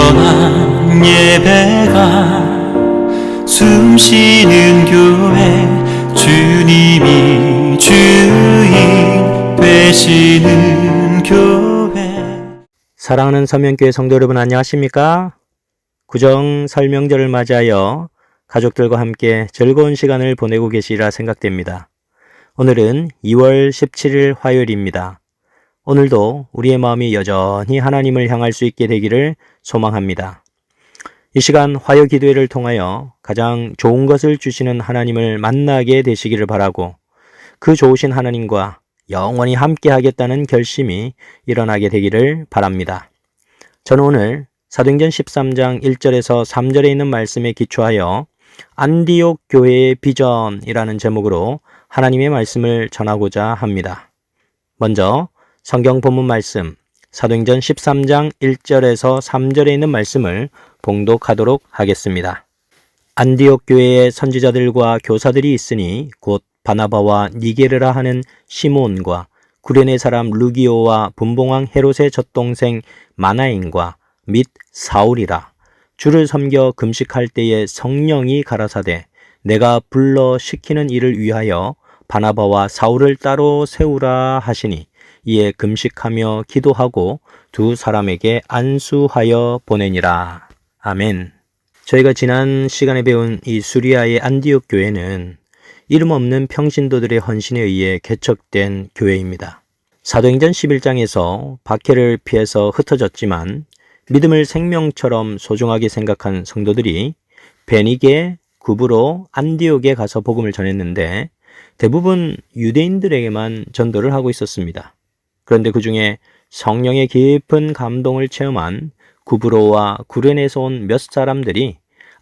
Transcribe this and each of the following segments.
온전한 예배가 숨쉬는 교회, 주님이 주인 되시는 교회. 사랑하는 서면교회 성도 여러분, 안녕하십니까? 구정 설명절을 맞이하여 가족들과 함께 즐거운 시간을 보내고 계시리라 생각됩니다. 오늘은 2월 17일 화요일입니다. 오늘도 우리의 마음이 여전히 하나님을 향할 수 있게 되기를 소망합니다. 이 시간 화요 기도회를 통하여 가장 좋은 것을 주시는 하나님을 만나게 되시기를 바라고, 그 좋으신 하나님과 영원히 함께 하겠다는 결심이 일어나게 되기를 바랍니다. 저는 오늘 사도행전 13장 1절에서 3절에 있는 말씀에 기초하여 안디옥 교회의 비전이라는 제목으로 하나님의 말씀을 전하고자 합니다. 먼저 성경 본문 말씀 사도행전 13장 1절에서 3절에 있는 말씀을 봉독하도록 하겠습니다. 안디옥 교회의 선지자들과 교사들이 있으니 곧 바나바와 니게르라 하는 시몬과 구레네 사람 루기오와 분봉왕 헤롯의 젖동생 마나인과 및 사울이라. 주를 섬겨 금식할 때에 성령이 가라사대 내가 불러 시키는 일을 위하여 바나바와 사울을 따로 세우라 하시니, 이에 금식하며 기도하고 두 사람에게 안수하여 보내니라. 아멘. 저희가 지난 시간에 배운 이 수리아의 안디옥 교회는 이름 없는 평신도들의 헌신에 의해 개척된 교회입니다. 사도행전 11장에서 박해를 피해서 흩어졌지만 믿음을 생명처럼 소중하게 생각한 성도들이 베니게, 구브로, 안디옥에 가서 복음을 전했는데 대부분 유대인들에게만 전도를 하고 있었습니다. 그런데 그 중에 성령의 깊은 감동을 체험한 구브로와 구레네에서 온 몇 사람들이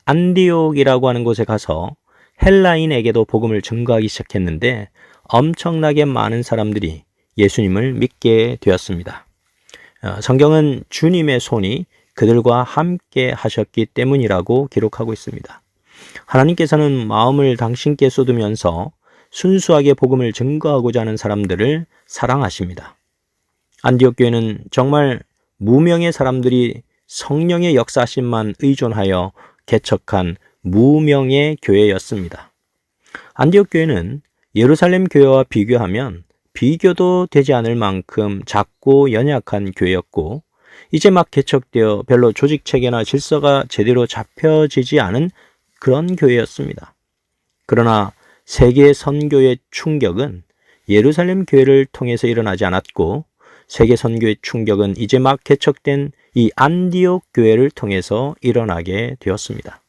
안디옥이라고 하는 곳에 가서 헬라인에게도 복음을 증거하기 시작했는데 엄청나게 많은 사람들이 예수님을 믿게 되었습니다. 성경은 주님의 손이 그들과 함께 하셨기 때문이라고 기록하고 있습니다. 하나님께서는 마음을 당신께 쏟으면서 순수하게 복음을 증거하고자 하는 사람들을 사랑하십니다. 안디옥 교회는 정말 무명의 사람들이 성령의 역사하심만 의존하여 개척한 무명의 교회였습니다. 안디옥 교회는 예루살렘 교회와 비교하면 비교도 되지 않을 만큼 작고 연약한 교회였고, 이제 막 개척되어 별로 조직 체계나 질서가 제대로 잡혀지지 않은 그런 교회였습니다. 그러나 세계 선교의 충격은 예루살렘 교회를 통해서 일어나지 않았고, 세계 선교의 충격은 이제 막 개척된 이 안디옥 교회를 통해서 일어나게 되었습니다.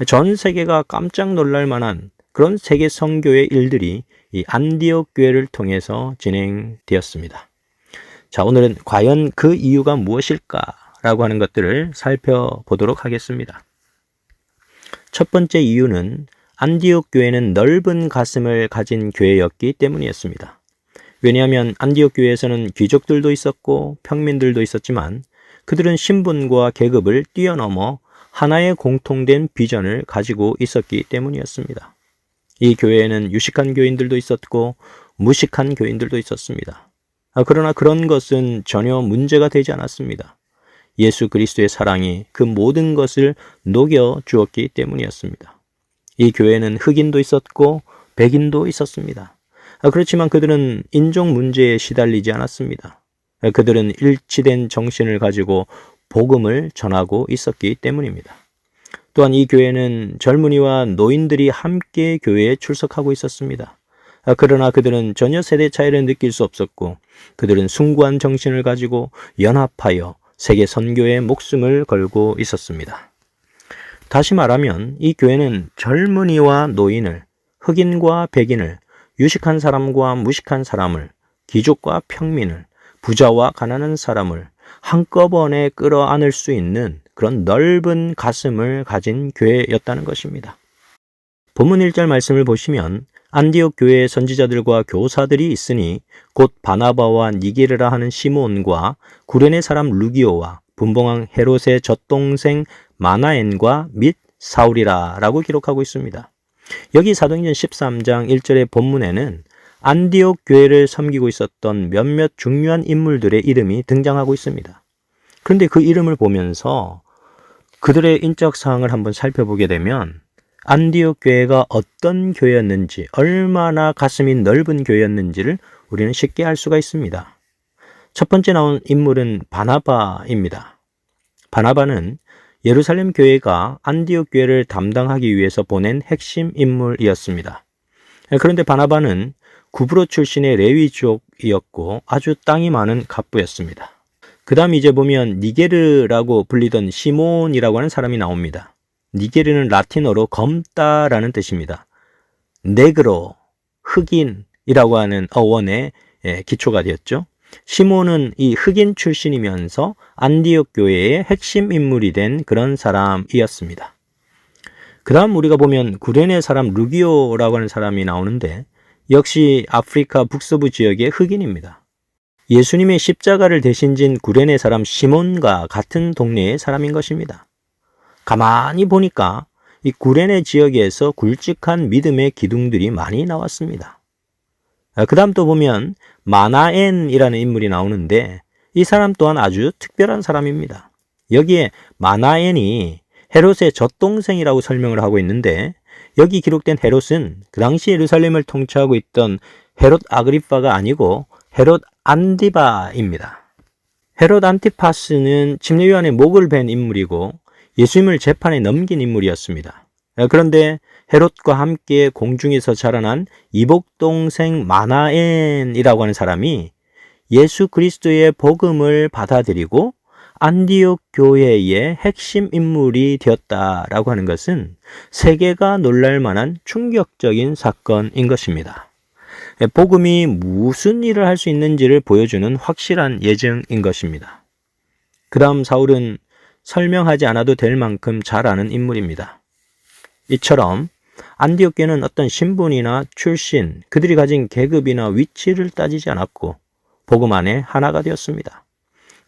전 세계가 깜짝 놀랄 만한 그런 세계 선교의 일들이 이 안디옥 교회를 통해서 진행되었습니다. 자, 오늘은 과연 그 이유가 무엇일까라고 하는 것들을 살펴보도록 하겠습니다. 첫 번째 이유는 안디옥 교회는 넓은 가슴을 가진 교회였기 때문이었습니다. 왜냐하면 안디옥 교회에서는 귀족들도 있었고 평민들도 있었지만 그들은 신분과 계급을 뛰어넘어 하나의 공통된 비전을 가지고 있었기 때문이었습니다. 이 교회에는 유식한 교인들도 있었고 무식한 교인들도 있었습니다. 그러나 그런 것은 전혀 문제가 되지 않았습니다. 예수 그리스도의 사랑이 그 모든 것을 녹여 주었기 때문이었습니다. 이 교회에는 흑인도 있었고 백인도 있었습니다. 그렇지만 그들은 인종 문제에 시달리지 않았습니다. 그들은 일치된 정신을 가지고 복음을 전하고 있었기 때문입니다. 또한 이 교회는 젊은이와 노인들이 함께 교회에 출석하고 있었습니다. 그러나 그들은 전혀 세대 차이를 느낄 수 없었고, 그들은 숭고한 정신을 가지고 연합하여 세계 선교에 목숨을 걸고 있었습니다. 다시 말하면 이 교회는 젊은이와 노인을, 흑인과 백인을, 유식한 사람과 무식한 사람을, 귀족과 평민을, 부자와 가난한 사람을 한꺼번에 끌어안을 수 있는 그런 넓은 가슴을 가진 교회였다는 것입니다. 본문 1절 말씀을 보시면 안디옥 교회의 선지자들과 교사들이 있으니 곧 바나바와 니게르라 하는 시몬과 구레네 사람 루기오와 분봉왕 헤롯의 젖동생 마나엔과 및 사울이라 라고 기록하고 있습니다. 여기 사도행전 13장 1절의 본문에는 안디옥 교회를 섬기고 있었던 몇몇 중요한 인물들의 이름이 등장하고 있습니다. 그런데 그 이름을 보면서 그들의 인적 사항을 한번 살펴보게 되면 안디옥 교회가 어떤 교회였는지, 얼마나 가슴이 넓은 교회였는지를 우리는 쉽게 알 수가 있습니다. 첫 번째 나온 인물은 바나바입니다. 바나바는 예루살렘 교회가 안디옥 교회를 담당하기 위해서 보낸 핵심 인물이었습니다. 그런데 바나바는 구브로 출신의 레위족이었고 아주 땅이 많은 갑부였습니다. 그 다음 이제 보면 니게르라고 불리던 시몬이라고 하는 사람이 나옵니다. 니게르는 라틴어로 검다라는 뜻입니다. 네그로, 흑인이라고 하는 어원의 기초가 되었죠. 시몬은 이 흑인 출신이면서 안디옥 교회의 핵심 인물이 된 그런 사람이었습니다. 그 다음 우리가 보면 구레네 사람 루기오라고 하는 사람이 나오는데 역시 아프리카 북서부 지역의 흑인입니다. 예수님의 십자가를 대신 진 구레네 사람 시몬과 같은 동네의 사람인 것입니다. 가만히 보니까 이 구레네 지역에서 굵직한 믿음의 기둥들이 많이 나왔습니다. 그 다음 또 보면 마나엔이라는 인물이 나오는데 이 사람 또한 아주 특별한 사람입니다. 여기에 마나엔이 헤롯의 젖동생이라고 설명을 하고 있는데 여기 기록된 헤롯은 그 당시 예루살렘을 통치하고 있던 헤롯 아그리파가 아니고 헤롯 안디바입니다. 헤롯 안티파스는 침례요한의 목을 벤 인물이고 예수님을 재판에 넘긴 인물이었습니다. 그런데 헤롯과 함께 공중에서 자라난 이복동생 마나엔이라고 하는 사람이 예수 그리스도의 복음을 받아들이고 안디옥 교회의 핵심 인물이 되었다라고 하는 것은 세계가 놀랄 만한 충격적인 사건인 것입니다. 복음이 무슨 일을 할 수 있는지를 보여주는 확실한 예증인 것입니다. 그 다음 사울은 설명하지 않아도 될 만큼 잘 아는 인물입니다. 이처럼 안디옥 교회는 어떤 신분이나 출신, 그들이 가진 계급이나 위치를 따지지 않았고 복음 안에 하나가 되었습니다.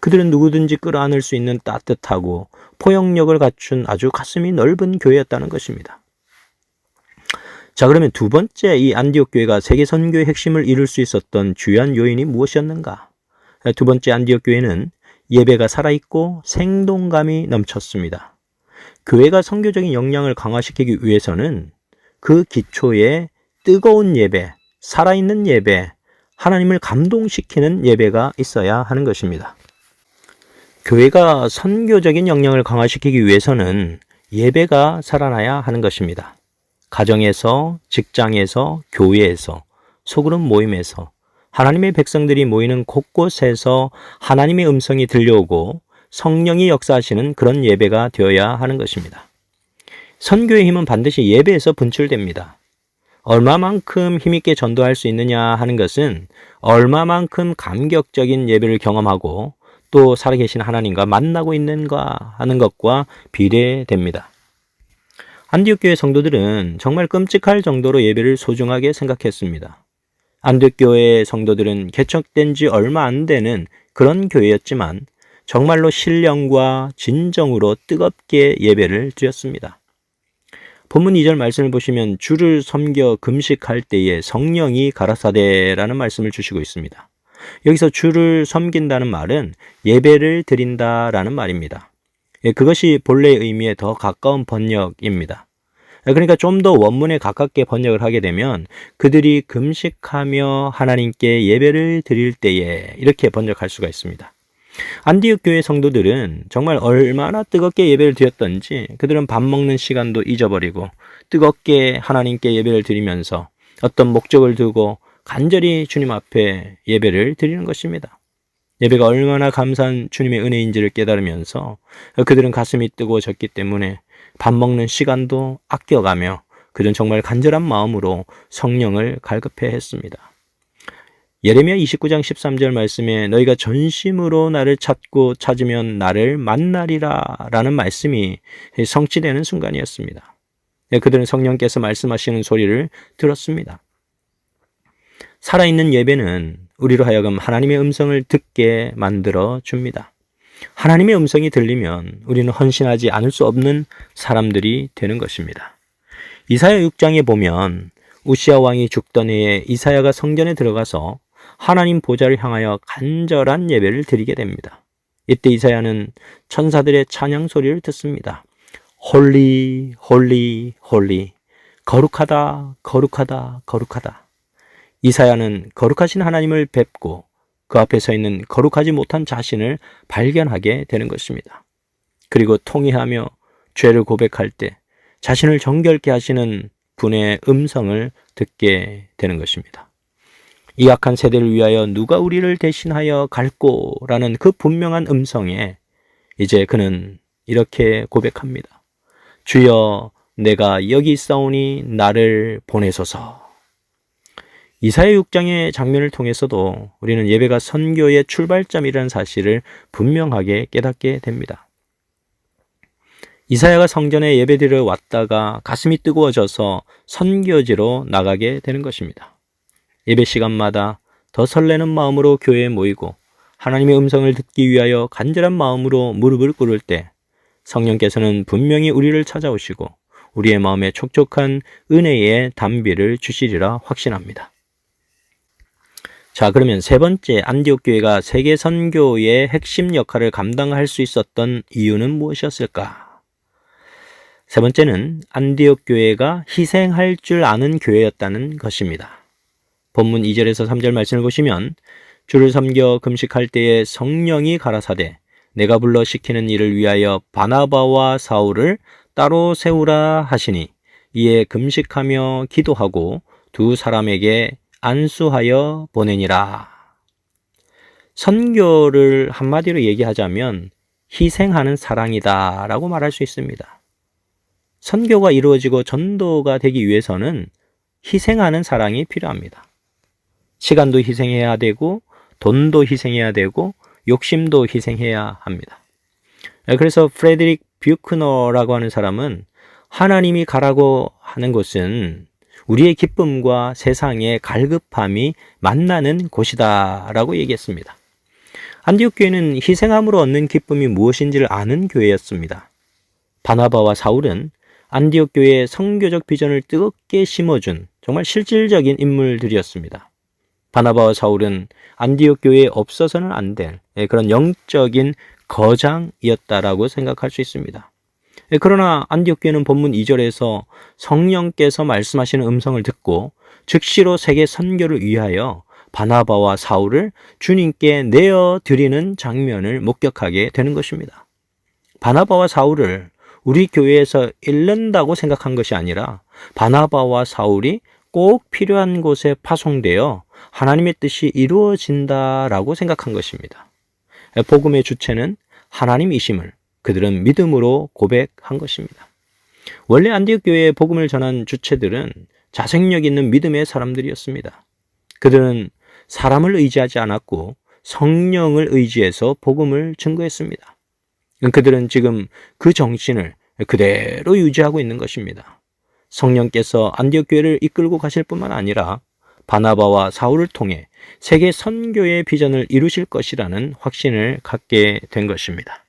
그들은 누구든지 끌어안을 수 있는 따뜻하고 포용력을 갖춘 아주 가슴이 넓은 교회였다는 것입니다. 자, 그러면 두 번째 이 안디옥 교회가 세계 선교의 핵심을 이룰 수 있었던 주요한 요인이 무엇이었는가? 두 번째 안디옥 교회는 예배가 살아있고 생동감이 넘쳤습니다. 교회가 선교적인 역량을 강화시키기 위해서는 그 기초에 뜨거운 예배, 살아있는 예배, 하나님을 감동시키는 예배가 있어야 하는 것입니다. 교회가 선교적인 역량을 강화시키기 위해서는 예배가 살아나야 하는 것입니다. 가정에서, 직장에서, 교회에서, 소그룹 모임에서 하나님의 백성들이 모이는 곳곳에서 하나님의 음성이 들려오고 성령이 역사하시는 그런 예배가 되어야 하는 것입니다. 선교의 힘은 반드시 예배에서 분출됩니다. 얼마만큼 힘있게 전도할 수 있느냐 하는 것은 얼마만큼 감격적인 예배를 경험하고 또 살아계신 하나님과 만나고 있는가 하는 것과 비례됩니다. 안디옥 교회 성도들은 정말 끔찍할 정도로 예배를 소중하게 생각했습니다. 안디옥 교회 성도들은 개척된 지 얼마 안 되는 그런 교회였지만 정말로 신령과 진정으로 뜨겁게 예배를 드렸습니다. 본문 2절 말씀을 보시면 주를 섬겨 금식할 때에 성령이 가라사대라는 말씀을 주시고 있습니다. 여기서 주를 섬긴다는 말은 예배를 드린다라는 말입니다. 그것이 본래의 의미에 더 가까운 번역입니다. 그러니까 좀 더 원문에 가깝게 번역을 하게 되면 그들이 금식하며 하나님께 예배를 드릴 때에 이렇게 번역할 수가 있습니다. 안디옥 교회 성도들은 정말 얼마나 뜨겁게 예배를 드렸던지 그들은 밥 먹는 시간도 잊어버리고 뜨겁게 하나님께 예배를 드리면서 어떤 목적을 두고 간절히 주님 앞에 예배를 드리는 것입니다. 예배가 얼마나 감사한 주님의 은혜인지를 깨달으면서 그들은 가슴이 뜨거워졌기 때문에 밥 먹는 시간도 아껴가며 그들은 정말 간절한 마음으로 성령을 갈급해 했습니다. 예레미야 29장 13절 말씀에 너희가 전심으로 나를 찾고 찾으면 나를 만나리라 라는 말씀이 성취되는 순간이었습니다. 그들은 성령께서 말씀하시는 소리를 들었습니다. 살아있는 예배는 우리로 하여금 하나님의 음성을 듣게 만들어 줍니다. 하나님의 음성이 들리면 우리는 헌신하지 않을 수 없는 사람들이 되는 것입니다. 이사야 6장에 보면 우시야 왕이 죽던 해에 이사야가 성전에 들어가서 하나님 보좌를 향하여 간절한 예배를 드리게 됩니다. 이때 이사야는 천사들의 찬양 소리를 듣습니다. 홀리 홀리 홀리, 거룩하다 거룩하다 거룩하다. 이사야는 거룩하신 하나님을 뵙고 그 앞에 서 있는 거룩하지 못한 자신을 발견하게 되는 것입니다. 그리고 통회하며 죄를 고백할 때 자신을 정결케 하시는 분의 음성을 듣게 되는 것입니다. 이 악한 세대를 위하여 누가 우리를 대신하여 갈꼬라는 그 분명한 음성에 이제 그는 이렇게 고백합니다. 주여, 내가 여기 있사오니 나를 보내소서. 이사야 6장의 장면을 통해서도 우리는 예배가 선교의 출발점이라는 사실을 분명하게 깨닫게 됩니다. 이사야가 성전에 예배드리러 왔다가 가슴이 뜨거워져서 선교지로 나가게 되는 것입니다. 예배 시간마다 더 설레는 마음으로 교회에 모이고 하나님의 음성을 듣기 위하여 간절한 마음으로 무릎을 꿇을 때 성령께서는 분명히 우리를 찾아오시고 우리의 마음에 촉촉한 은혜의 단비를 주시리라 확신합니다. 자, 그러면 세 번째, 안디옥 교회가 세계 선교의 핵심 역할을 감당할 수 있었던 이유는 무엇이었을까? 세 번째는 안디옥 교회가 희생할 줄 아는 교회였다는 것입니다. 본문 2절에서 3절 말씀을 보시면 주를 섬겨 금식할 때에 성령이 가라사대 내가 불러 시키는 일을 위하여 바나바와 사울을 따로 세우라 하시니 이에 금식하며 기도하고 두 사람에게 안수하여 보내니라. 선교를 한마디로 얘기하자면 희생하는 사랑이다 라고 말할 수 있습니다. 선교가 이루어지고 전도가 되기 위해서는 희생하는 사랑이 필요합니다. 시간도 희생해야 되고 돈도 희생해야 되고 욕심도 희생해야 합니다. 그래서 프레드릭 뷰크너라고 하는 사람은 하나님이 가라고 하는 곳은 우리의 기쁨과 세상의 갈급함이 만나는 곳이다 라고 얘기했습니다. 안디옥 교회는 희생함으로 얻는 기쁨이 무엇인지를 아는 교회였습니다. 바나바와 사울은 안디옥 교회의 선교적 비전을 뜨겁게 심어준 정말 실질적인 인물들이었습니다. 바나바와 사울은 안디옥 교회에 없어서는 안 될 그런 영적인 거장이었다라고 생각할 수 있습니다. 그러나 안디옥 교회는 본문 2절에서 성령께서 말씀하시는 음성을 듣고 즉시로 세계 선교를 위하여 바나바와 사울을 주님께 내어드리는 장면을 목격하게 되는 것입니다. 바나바와 사울을 우리 교회에서 잃는다고 생각한 것이 아니라 바나바와 사울이 꼭 필요한 곳에 파송되어 하나님의 뜻이 이루어진다라고 생각한 것입니다. 복음의 주체는 하나님이심을 그들은 믿음으로 고백한 것입니다. 원래 안디옥 교회에 복음을 전한 주체들은 자생력 있는 믿음의 사람들이었습니다. 그들은 사람을 의지하지 않았고 성령을 의지해서 복음을 증거했습니다. 그들은 지금 그 정신을 그대로 유지하고 있는 것입니다. 성령께서 안디옥 교회를 이끌고 가실 뿐만 아니라 바나바와 사울을 통해 세계 선교의 비전을 이루실 것이라는 확신을 갖게 된 것입니다.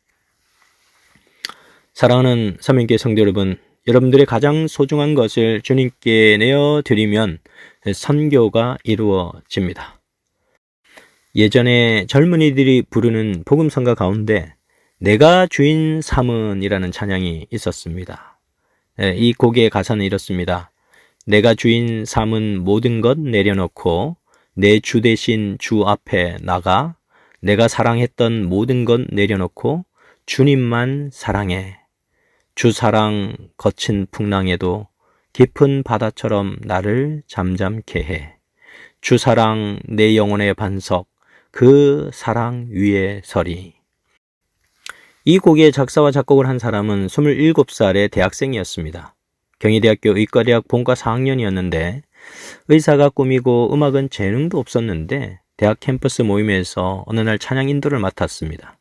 사랑하는 서민교회 성도 여러분, 여러분들의 가장 소중한 것을 주님께 내어드리면 선교가 이루어집니다. 예전에 젊은이들이 부르는 복음성가 가운데 내가 주인 삼은 이라는 찬양이 있었습니다. 이 곡의 가사는 이렇습니다. 내가 주인 삼은 모든 것 내려놓고 내 주 대신 주 앞에 나가 내가 사랑했던 모든 것 내려놓고 주님만 사랑해. 주 사랑 거친 풍랑에도 깊은 바다처럼 나를 잠잠케 해. 주 사랑 내 영혼의 반석 그 사랑 위에 서리. 이 곡의 작사와 작곡을 한 사람은 27살의 대학생이었습니다. 경희대학교 의과대학 본과 4학년이었는데 의사가 꿈이고 음악은 재능도 없었는데 대학 캠퍼스 모임에서 어느 날 찬양 인도를 맡았습니다.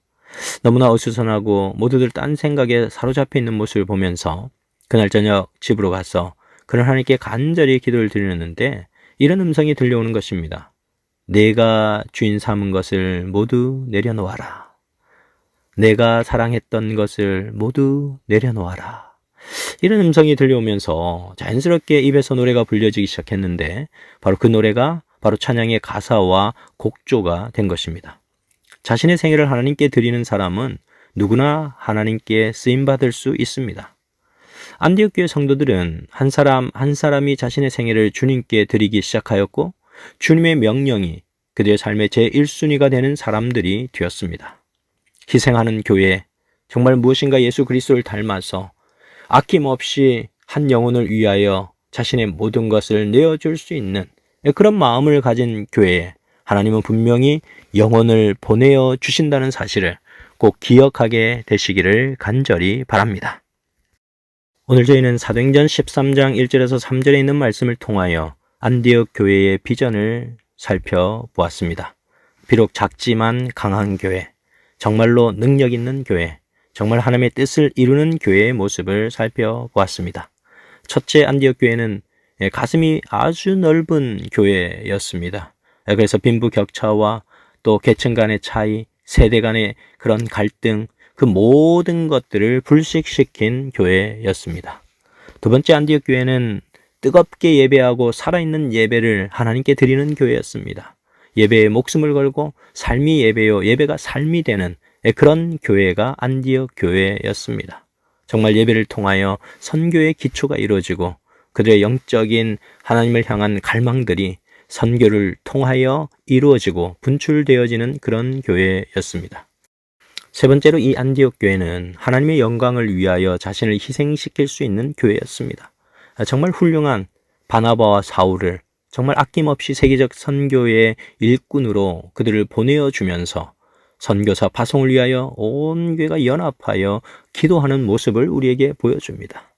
너무나 어수선하고 모두들 딴 생각에 사로잡혀 있는 모습을 보면서 그날 저녁 집으로 가서 그는 하나님께 간절히 기도를 드리는데 이런 음성이 들려오는 것입니다. 내가 주인 삼은 것을 모두 내려놓아라. 내가 사랑했던 것을 모두 내려놓아라. 이런 음성이 들려오면서 자연스럽게 입에서 노래가 불려지기 시작했는데 바로 그 노래가 바로 찬양의 가사와 곡조가 된 것입니다. 자신의 생애를 하나님께 드리는 사람은 누구나 하나님께 쓰임받을 수 있습니다. 안디옥 교회 성도들은 한 사람 한 사람이 자신의 생애를 주님께 드리기 시작하였고 주님의 명령이 그들의 삶의 제1순위가 되는 사람들이 되었습니다. 희생하는 교회, 정말 무엇인가 예수 그리스도를 닮아서 아낌없이 한 영혼을 위하여 자신의 모든 것을 내어줄 수 있는 그런 마음을 가진 교회에 하나님은 분명히 영혼을 보내어 주신다는 사실을 꼭 기억하게 되시기를 간절히 바랍니다. 오늘 저희는 사도행전 13장 1절에서 3절에 있는 말씀을 통하여 안디옥 교회의 비전을 살펴보았습니다. 비록 작지만 강한 교회, 정말로 능력 있는 교회, 정말 하나님의 뜻을 이루는 교회의 모습을 살펴보았습니다. 첫째, 안디옥 교회는 가슴이 아주 넓은 교회였습니다. 그래서 빈부격차와 또 계층 간의 차이, 세대 간의 그런 갈등, 그 모든 것들을 불식시킨 교회였습니다. 두 번째, 안디옥 교회는 뜨겁게 예배하고 살아있는 예배를 하나님께 드리는 교회였습니다. 예배에 목숨을 걸고 삶이 예배요, 예배가 삶이 되는 그런 교회가 안디옥 교회였습니다. 정말 예배를 통하여 선교의 기초가 이루어지고 그들의 영적인 하나님을 향한 갈망들이 선교를 통하여 이루어지고 분출되어지는 그런 교회였습니다. 세 번째로 이 안디옥 교회는 하나님의 영광을 위하여 자신을 희생시킬 수 있는 교회였습니다. 정말 훌륭한 바나바와 사울을 정말 아낌없이 세계적 선교의 일꾼으로 그들을 보내어주면서 선교사 파송을 위하여 온 교회가 연합하여 기도하는 모습을 우리에게 보여줍니다.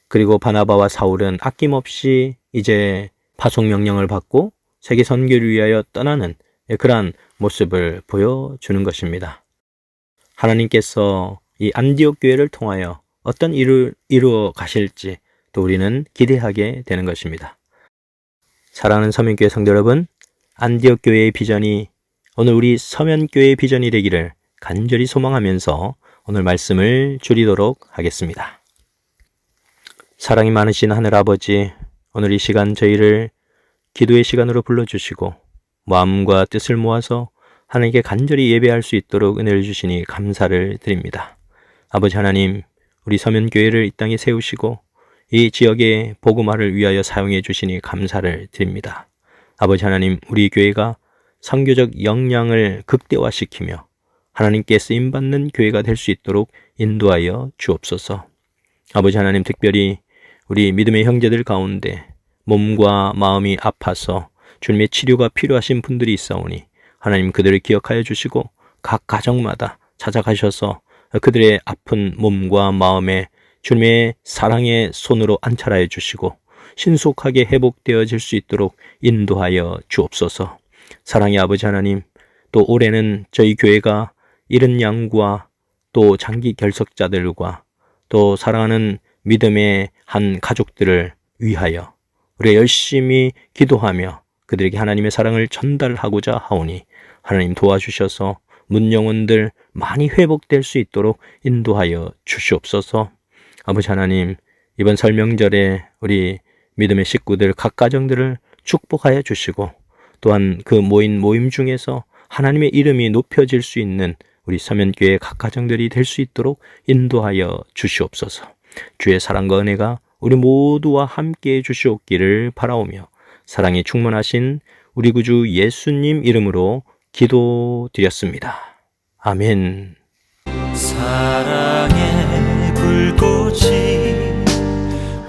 그리고 바나바와 사울은 아낌없이 이제 파송 명령을 받고 세계 선교를 위하여 떠나는 그러한 모습을 보여주는 것입니다. 하나님께서 이 안디옥 교회를 통하여 어떤 일을 이루어 가실지 또 우리는 기대하게 되는 것입니다. 사랑하는 서면교회 성도 여러분, 안디옥 교회의 비전이 오늘 우리 서면교회의 비전이 되기를 간절히 소망하면서 오늘 말씀을 줄이도록 하겠습니다. 사랑이 많으신 하늘아버지, 오늘 이 시간 저희를 기도의 시간으로 불러주시고 마음과 뜻을 모아서 하나님께 간절히 예배할 수 있도록 은혜를 주시니 감사를 드립니다. 아버지 하나님, 우리 서면교회를 이 땅에 세우시고 이 지역의 복음화를 위하여 사용해 주시니 감사를 드립니다. 아버지 하나님, 우리 교회가 선교적 역량을 극대화시키며 하나님께 쓰임받는 교회가 될 수 있도록 인도하여 주옵소서. 아버지 하나님, 특별히 우리 믿음의 형제들 가운데 몸과 마음이 아파서 주님의 치료가 필요하신 분들이 있사오니 하나님 그들을 기억하여 주시고 각 가정마다 찾아가셔서 그들의 아픈 몸과 마음에 주님의 사랑의 손으로 안찰하여 주시고 신속하게 회복되어질 수 있도록 인도하여 주옵소서. 사랑의 아버지 하나님, 또 올해는 저희 교회가 잃은 양과 또 장기 결석자들과 또 사랑하는 믿음의 한 가족들을 위하여 우리 열심히 기도하며 그들에게 하나님의 사랑을 전달하고자 하오니 하나님 도와주셔서 문영혼들 많이 회복될 수 있도록 인도하여 주시옵소서. 아버지 하나님, 이번 설명절에 우리 믿음의 식구들 각 가정들을 축복하여 주시고 또한 그 모임 중에서 하나님의 이름이 높여질 수 있는 우리 서면교회 각 가정들이 될 수 있도록 인도하여 주시옵소서. 주의 사랑과 은혜가 우리 모두와 함께해 주시옵기를 바라오며 사랑이 충만하신 우리 구주 예수님 이름으로 기도드렸습니다. 아멘. 사랑의 불꽃이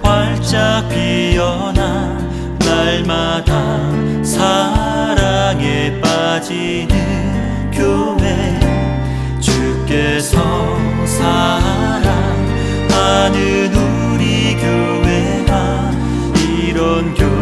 활짝 피어나 날마다 사랑에 빠지는 교회, 주께서 사랑하는 우리 교회가 이런 교회